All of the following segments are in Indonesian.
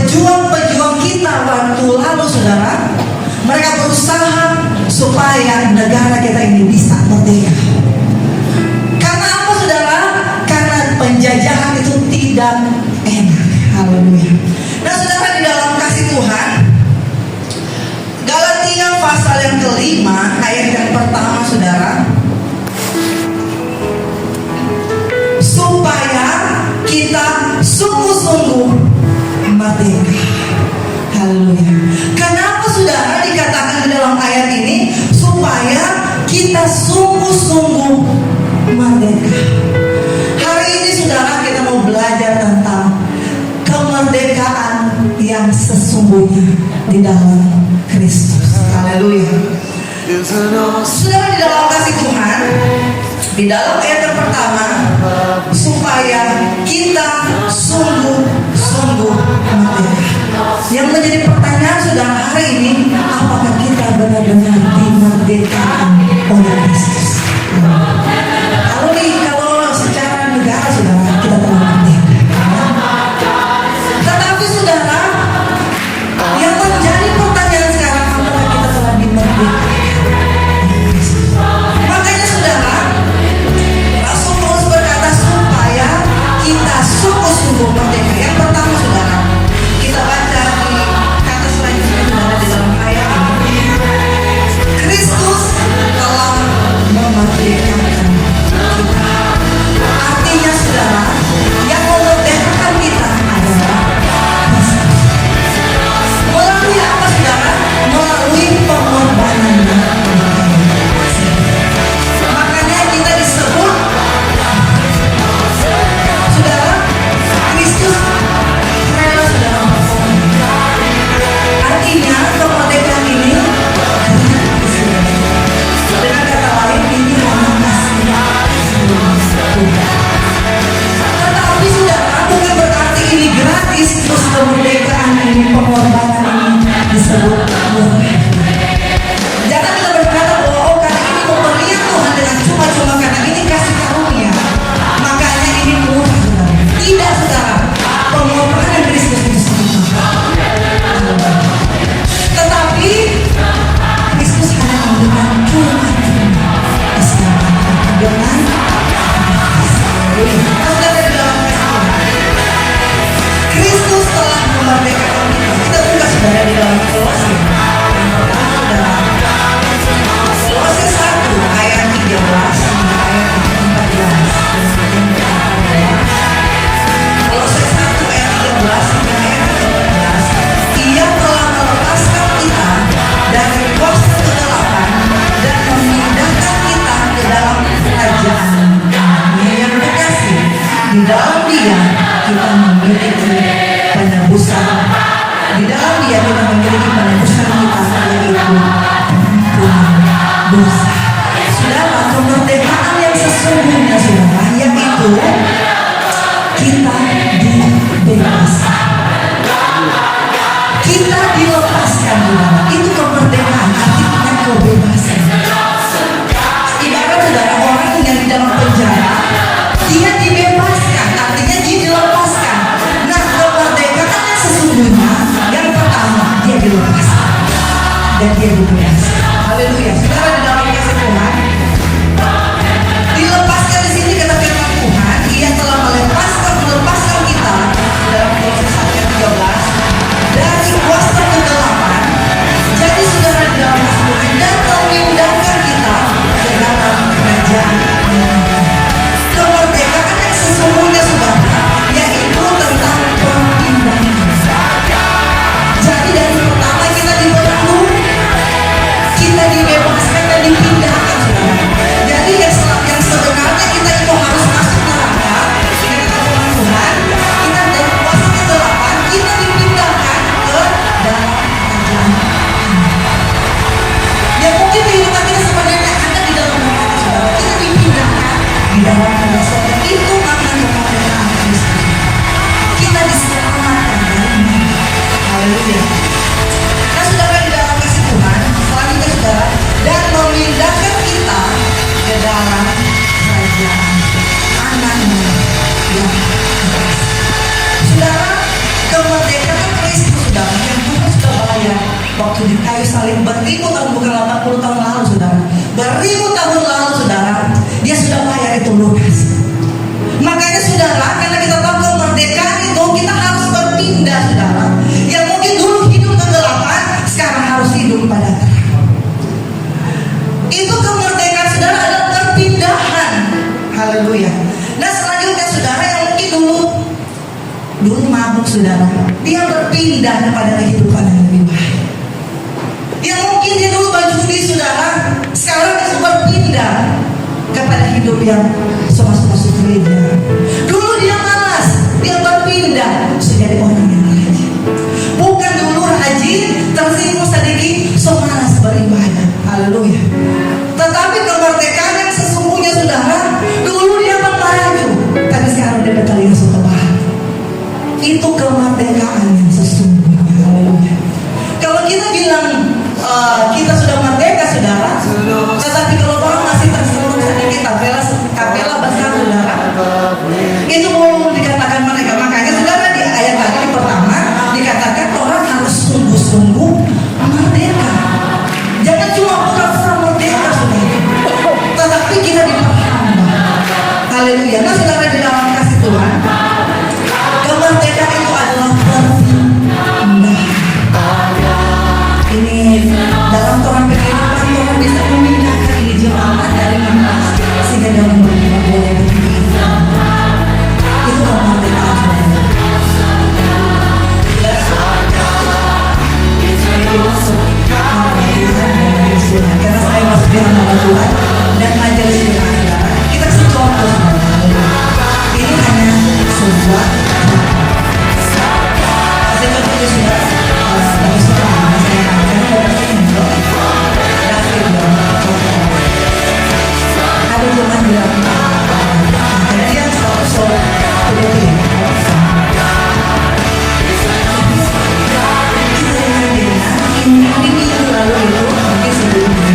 pejuang-pejuang kita waktu lalu, saudara, mereka berusaha supaya negara kita ini bisa merdeka. Karena apa, saudara? Karena penjajahan itu tidak enak. Haleluya. Nah, saudara, di dalam kasih Tuhan, Galatia pasal yang kelima ayat yang pertama, saudara, supaya kita sungguh-sungguh merdeka. Haleluya. Kenapa, saudara, dikatakan di dalam ayat ini supaya kita sungguh-sungguh merdeka? Hari ini, saudara, kita mau belajar tentang kemerdekaan yang sesungguhnya di dalam Kristus. Haleluya. Saudara, di dalam kasih Tuhan, di dalam ayat yang pertama, supaya kita sungguh-sungguh merdeka. Yang menjadi pertanyaan, saudara, hari ini, apakah kita benar-benar dimerdekakan oleh Kristus? Kalau secara negara, saudara, kita telah merdeka. Tetapi, saudara, yang menjadi pertanyaan sekarang, apakah kita telah dimerdekakan? Makanya, saudara, Rasul Paulus berkata supaya kita sungguh-sungguh merdeka. Yang pertama, saudara, kita baca di kata selanjutnya, saudara, di dalam ayat ini, Kristus telah memerdekakan kita. Artinya, saudara, yang memerdekakan kita adalah Kristus. Melalui apa, saudara? Melalui pengorbanannya. Makanya kita disebut, saudara, Kristus rela, saudara. Artinya kemerdekaan ini gratis. Dengan kata lain, ini hanya kasih. Tetapi, saudara, bukan berarti ini gratis terus kemerdekaan ini, pengorbanan ini disebut murah. Jangan kita berkata bahwa karena ini pemberian Tuhan dengan cuma-cuma, karena ini kasih karunia, makanya ini murah, saudara. Tidak, saudara. Pengorbanan Kristus itu sangat mahal. Tetapi Kristus hanya memberikan cuma-cuma keselamatan dengan saudara, di dalam kasih Tuhan. Kristus telah memerdekakan kita. Kita buka, saudara, di dalam Kolose. Kolose 1 ayat 13 sampai ayat 14. Kolose 1 ayat 13 sampai ayat 14. Ia telah melepaskan kita dari kuasa kegelapan dan memindahkan kita ke dalam kerajaan yang terkasih. Di dalam Dia kita memiliki penebusan. Di dalam Dia kita memiliki penebusan kita, yaitu pengampunan dosa. Saudara, kemerdekaan yang sesungguhnya, saudara, yaitu kita dibebaskan. Kita dilepaskan, saudara. Itu kemerdekaan, artinya kebebasan. Ibarat, saudara, orang yang di dalam penjara, dia dibebaskan, artinya dia dilepaskan. Nah, kemerdekaan yang sesungguhnya, yang pertama, dia dilepaskan dan dia dibebaskan. Haleluya. Saudara, di dalam kasih Tuhan, dilepaskan Haleluya. Nah selanjutnya saudara yang mungkin dulu mabuk saudara, dia berpindah kepada kehidupan yang lebih baik. Yang mungkin dia dulu berjudi saudara, sekarang dia berpindah kepada hidup yang masuk gereja. Dulu dia malas, dia berpindah menjadi orang yang rajin. Bukan dulu rajin, tersinggung sedikit, malas beribadah. Haleluya. Tetapi kemerdekaan yang sesungguhnya saudara, dulu dia maju, tapi sekarang dia bertelinga setelah. Itu kemerdekaan yang sesungguhnya. Haleluya. Kalau kita bilang kita sudah merdeka saudara, tetapi kalau orang masih tersinggung sedikit, kapela besar saudara, itu mau dikatakan mereka. Makanya saudara di ayat tadi di pertama dikatakan orang harus sungguh-sungguh merdeka. Jangan cuma pura-pura merdeka saudara, tetapi kita diperhamba. Haleluya. Nah saudara, di dalam kasih Tuhan, kemerdekaan itu adalah perpindahan. Ini dalam Tuhan kehidupan, Tuhan bisa memindahkan ini jemaat dari mana sehingga dalam beriman boleh berpindah. Itu kemerdekaan saudara. Karena saya masuk di nama Tuhan dan majelis Tuhan, kita kasih contoh saudara. Ini hanya sebuah saya contohnya saudara. Bagi seorang saya karena ada jemaat bilang karena dia selalu ini minggu lalu itu mungkin sebelumnya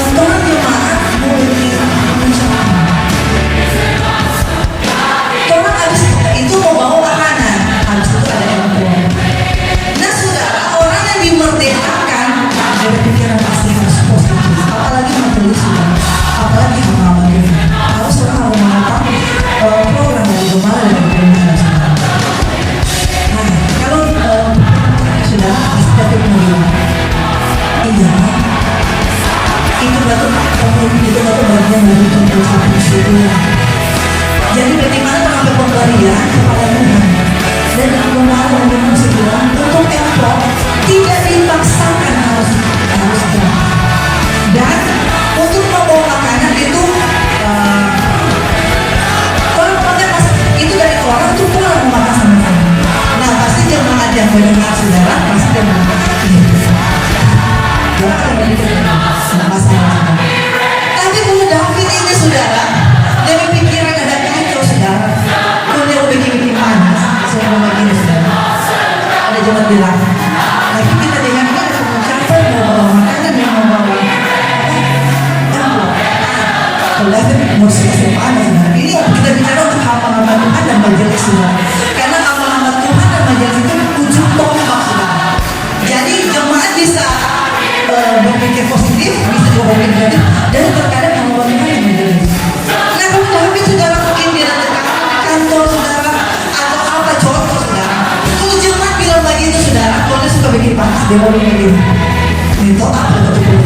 Tuhan jemaat mulai Tuhan habis itu mau bawa makanan, habis itu ada yang tua. Nah saudara, orang yang dimerdekakan ada pikiran pasti harus positif, apalagi majelis saudara, apalagi pengalaman. Kalau seorang harus mengatakan program dari gembala dan gembala saudara. Nah kalau sudah seperti bilang, iya itu batu bagian dari contoh satu syukur. Jadi bagaimana mengambil pemberian kepada Tuhan dan mengenal dengan sebuah untuk empok tidak dipaksakan harus dan untuk membawa makanan itu kalau pakai itu dari orang itu pulang memakan sama-sama. Nah pasti jemaat yang mendengar saudara pasti dia mengatakan jangan memiliki masalah. Tapi kalau David ini saudara, dari pikiran ada kacau saudara, kalau dia udah bikin panas, saya mau begini saudara, ada jemaat bilang, lagi kita dengar ini ada pengucapan mau bawa makanan yang mau bawa kalau David mau selesai panas saudara. Ini kita bicara untuk hamba-hamba Tuhan dan majelis saudara, karena hamba-hamba Tuhan dan majelis itu ujung tombak saudara. Jadi jemaat bisa berpikir positif, bisa juga berpikir negatif, dan terkadang hamba-hamba Tuhan yang majelis. Nah kalau David saudara mungkin dia datang ke kantor saudara atau apa contoh saudara, kalau jemaat bilang begitu saudara, kalau dia suka bikin panas dia mau bikin gitu. Itu apa betul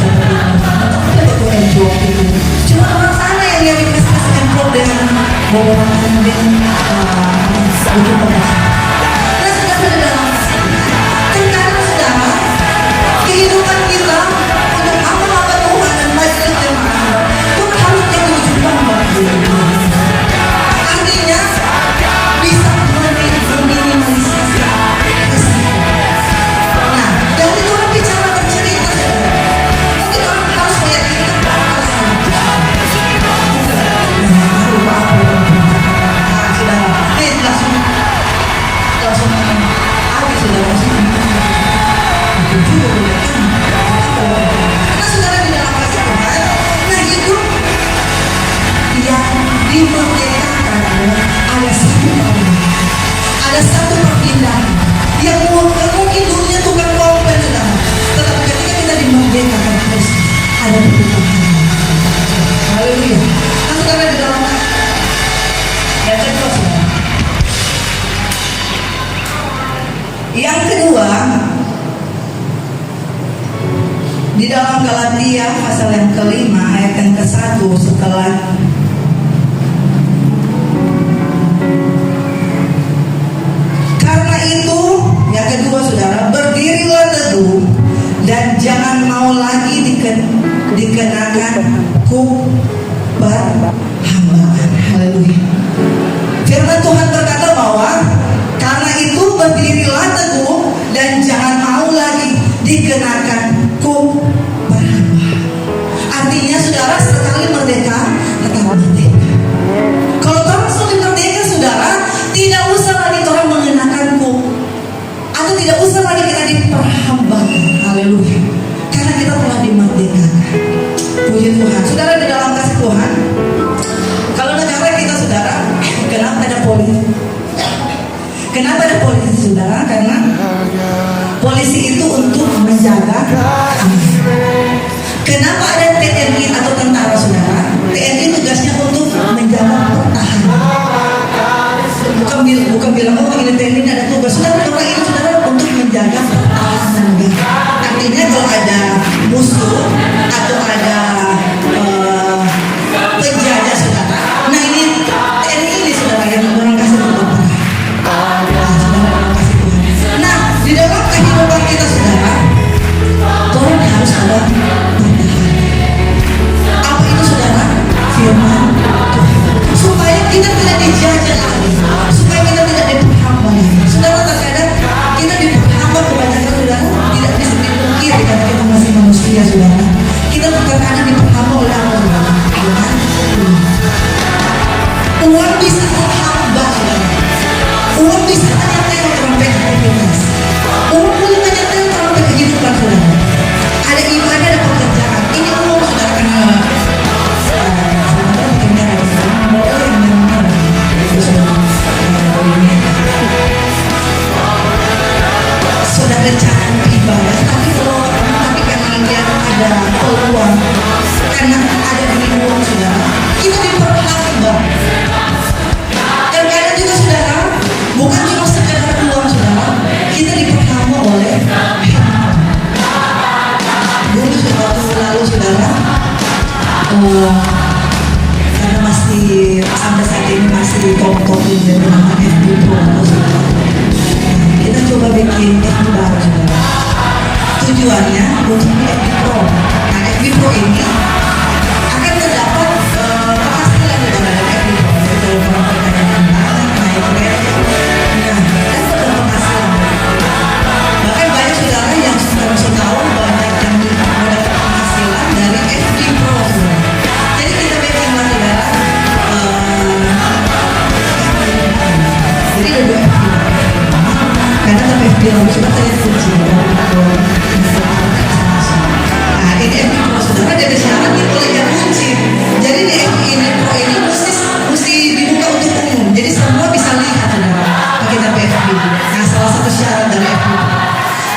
betul enjoy itu. Cuma orang sana yang dia dikasih enjoy dengan bawa makanan dan bikin panas. Nah saudara dalam terkadang saudara kehidupan kita untuk apa-apa Tuhan dan majelis jemaat itu harus jadi ujung tombak. Artinya bisa meminimalisasi resiko. Nah, dari Tuhan bicara bercerita, mungkin orang harus meyakinkan bahwa sudah langsung Di dalam Galatia pasal yang kelima ayat yang ke-1, setelah karena itu yang kedua saudara, berdirilah teguh dan jangan mau lagi dikenakan kubar hambaan. Haleluya. Firman Tuhan berkata bahwa karena itu berdirilah teguh dan jangan mau lagi dikenakan kubar hambaan. Artinya saudara, sekali merdeka tetap merdeka. Kalau orang sudah merdeka saudara, tidak usah lagi orang mengenakan kuk, atau tidak usah lagi kita diperhambakan. Haleluya. Karena kita telah dimerdekakan. Puji Tuhan. Saudara, di dalam kasih Tuhan, kalau negara kita saudara, kenapa ada polisi? Kenapa ada polisi saudara? Karena polisi itu untuk menjaga. Kenapa ada TNI atau tentara saudara? TNI tugasnya untuk menjaga pertahanan. Bukan bilang oh ini TNI ada tugas. Saudara, orang ini saudara untuk menjaga pertahanan negara. Artinya kalau ada musuh atau ada penjajah saudara, nah ini TNI ini saudara yang orang kasih untuk perang. Nah, di dalam kehidupan kita saudara, Tuhan harus ada pertahanan. Apa itu saudara? Firman Tuhan. Supaya kita tidak dijajah lagi, supaya kita tidak diperhamba lagi. Saudara, terkadang kita diperhamba kebanyakan saudara tidak bisa dipungkiri karena kita masih manusia saudara. Kita terkadang diperhamba oleh apa saudara? Uang bisa terhamba saudara. Uang bisa menyertai orang beraktivitas. Uang boleh menyertai orang berkehidupan saudara. Ada ibadah, ada pekerjaan. Ini uang saudara karena sudah rencana ibadah, tapi karena dia ada peluang, karena ada di uang saudara, kita diperhamba. Dan kadang juga saudara, bukan cuma sekedar uang saudara, kita diperhamba oleh dulu waktu lalu saudara, karena masih sampai saat ini masih top di dalam FB Pro saudara. Kita coba bikin FB baru saudara. Tujuannya untuk di FB Pro. Nah, FB Pro ini akan terdapat penghasilan saudara dari FB Pro. Jadi kalau orang pertanyaan naik rate, nah dapat penghasilan. Bahkan banyak saudara yang sudah tahu banyak yang mendapat penghasilan dari FB Pro saudara. Jadi kita bikin saudara. Jadi ada dua FB. Karena tapi FB Pro sudah terlihat kunci. Nah ini FB Pro saudara ada syarat nih boleh yang kunci. Jadi di FB ini Pro ini mesti dibuka untuk umum. Jadi semua bisa lihat saudara pakai tapi FB. Nah salah satu syarat dari FB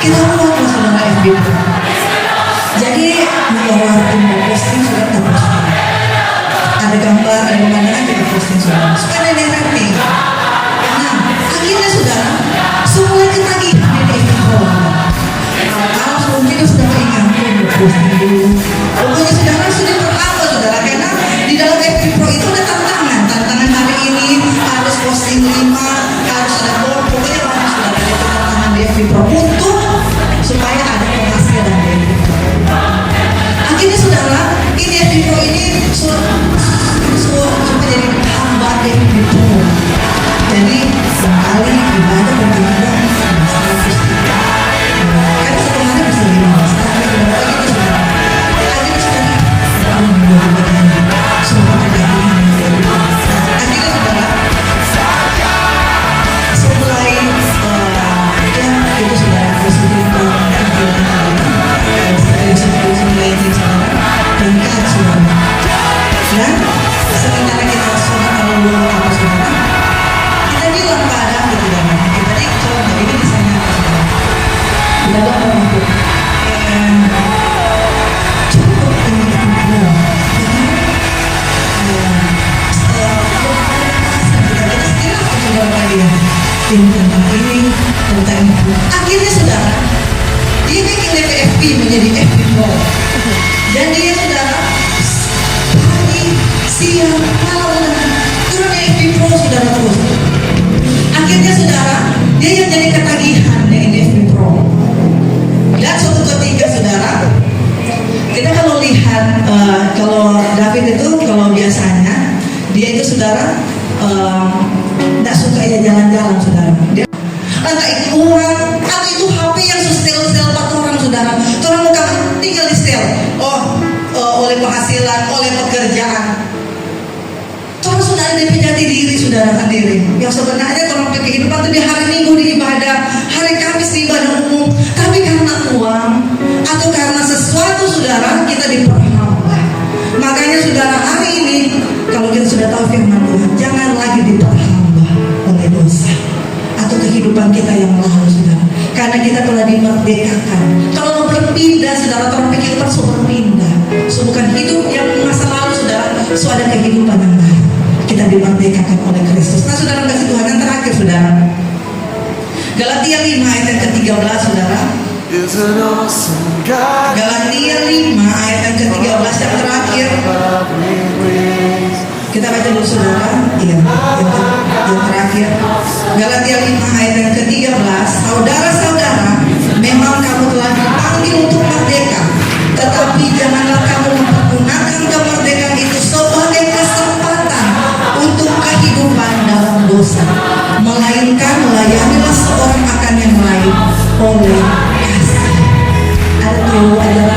kita buat saudara FB. Jadi kalau mau posting saudara tak posting. Ada gambar, ada pemandangan kita posting saudara. Supaya ada yang rapi. Nah akhirnya saudara semua ketagihan di FB Pro. Kalau mungkin sudah keingat posting dulu. Pokoknya saudara sudah terhamba saudara karena di dalam FB Pro itu ada tantangan hari ini harus posting 5, harus ada pokoknya banyak saudara itu tantangan di FB Pro untuk supaya ada penghasilan dari FB Pro. Akhirnya saudara ini FB Pro ini supaya jadi hamba di FB Pro. Jadi sekali ibadah berbeda 100 karena satu hari bisa 15 tapi kalau itu saudara Pro. Dan dia saudara, pagi, siang, malam, turun FB Pro saudara terus. Akhirnya saudara, dia yang jadi ketagihan dengan FB Pro. Dan suatu ketika saudara, kita kalau lihat kalau David itu kalau biasanya dia itu saudara tidak suka ya jalan-jalan saudara. Dia entah itu uang atau itu HP yang setel-setel 4 orang saudara. Orang muka tinggal di setel. Oleh penghasilan, oleh pekerjaan. Orang saudara dia jati diri saudara sendiri. Yang sebenarnya orang kehidupan itu di hari Minggu di ibadah, hari Kamis di ibadah umum. Tapi karena uang atau karena sesuatu saudara kita diperhamba. Makanya saudara hari ini kalau kita sudah tahu firman Tuhan, jangan lagi diperhamba oleh dosa atau kehidupan kita yang lalu saudara. Karena kita telah dimerdekakan. Kalau berpindah saudara, orang kehidupan sudah berpindah. So, bukan hidup yang masa lalu saudara, so ada kehidupan yang baru. Kita dimerdekakan oleh Kristus. Nah saudara kasih Tuhan yang terakhir saudara, Galatia 5 ayat yang ke-13 saudara. Galatia 5 ayat yang ke-13 yang terakhir. Kita baca dulu saudara. Iya, yang terakhir. Galatia 5 ayat yang ke-13. Saudara-saudara, memang kamu telah dipanggil untuk merdeka, tetapi janganlah kamu mempergunakan kemerdekaan itu sebagai kesempatan untuk kehidupan dalam dosa, melainkan melayanilah seorang akan yang lain oleh kasih. Ada